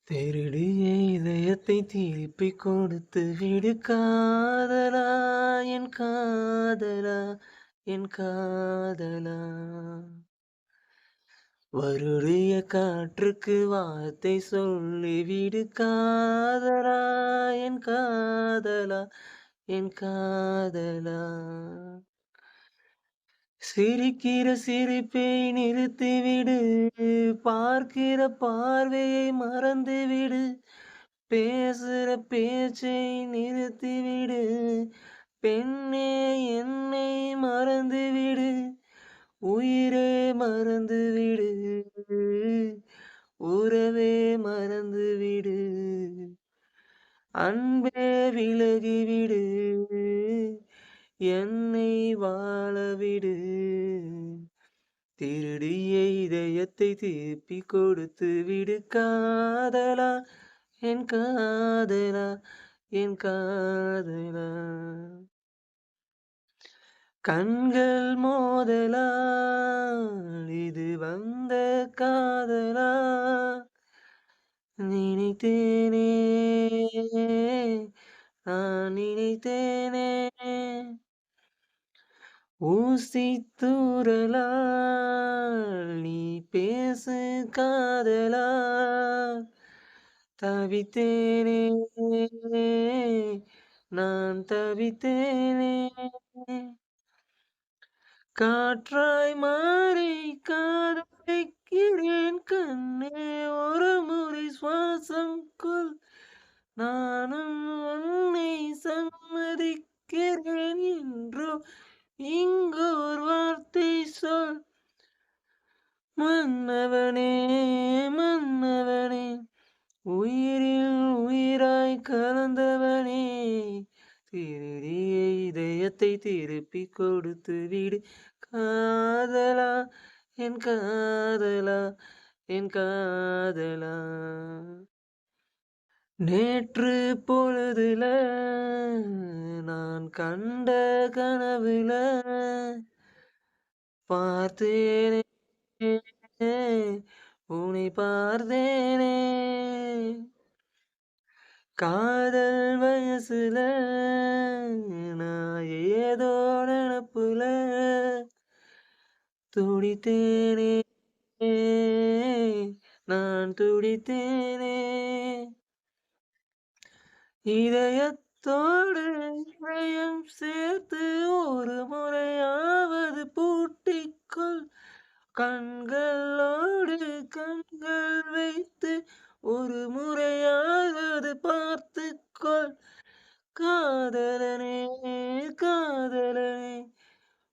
திருடிய இதயத்தை திருப்பிக் கொடுத்து விடு காதலா, என் காதலா, என் காதலா. வருடிய காற்றுக்கு வார்த்தை சொல்லிவிடு காதலா, என் காதலா, என் காதலா. சிரிக்கிற சிரிப்பை நிறுத்திவிடு, பார்க்கிற பார்வையை மறந்துவிடு, பேசுற பேச்சை நிறுத்திவிடு, பெண்ணே என்னை மறந்துவிடு, உயிரே மறந்துவிடு, உறவே மறந்துவிடு, அன்பே விலகிவிடு, என்னை வாழவிடு. திருடிய இதயத்தை திருப்பிக் கொடுத்து விடு காதலா, என் காதலா, என் காதலா. கண்கள் மோதலா, இது வந்த காதலா, நினைத்தேனே, நான் நினைத்தேனே. ஊசி தூறலால் நீ பேசு காதலா, தவித்தேனே, நான் தவித்தேனே. காற்றாய் மாறி காதலிக்கிறேன் கண்ணே, ஒரு முறை சுவாசம் கொள், நானும் உன்னை சம்மதிக்கிறேன் என்றோ இங்கோர் வார்த்தை சொல். மன்னவனே, மன்னவனே, உயிரில் உயிராய் கலந்தவனே, திருடிய இதயத்தை திருப்பிக் கொடுத்து விடு காதலா, என் காதலா, என் காதலா. நேற்று பொழுதுல நான் கண்ட கனவுல பார்த்தேனே, உன்னை பார்த்தேனே. காதல் வயசுல நான் ஏதோ நினப்புல துடித்தேனே, நான் துடித்தேனே. இதயத்தோடு இதயம் சேர்த்து ஒரு முறையாவது பூட்டிக்கொள், கண்களோடு கண்கள் வைத்து ஒரு முறையாவது பார்த்துக்கொள். காதலனே, காதலனே,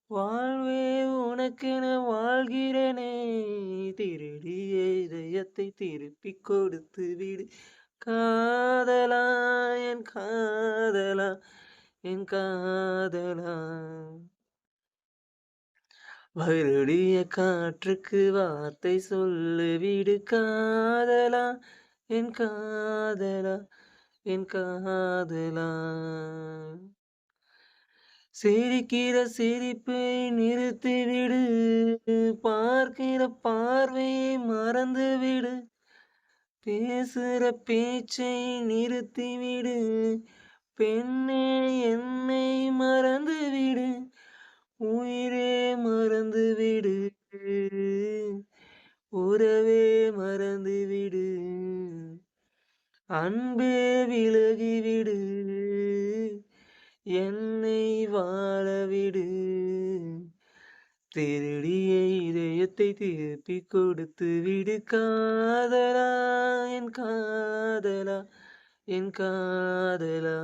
வாழ்வே உனக்கென வாழ்கிறேனே, திருடிய இதயத்தை திருப்பிக் கொடுத்து விடு காதலா, என் காதலா, என் காதலா. வருடிய காற்றுக்கு வார்த்தை சொல்லு விடு காதலா, என் காதலா, என் காதலா. சிரிக்கிற சிரிப்பை நிறுத்திவிடு, பார்க்கிற பார்வையை மறந்துவிடு, பேசுற பேச்சை நிறுத்திவிடு, பெண்ணே என்னை மறந்துவிடு, உயிரே மறந்துவிடு, உறவே மறந்துவிடு, அன்பே விலகிவிடு, என்னை வாழவிடு. திருடிய இதயத்தை திருப்பிக் கொடுத்து விடு காதலா, என் காதலா, என் காதலா.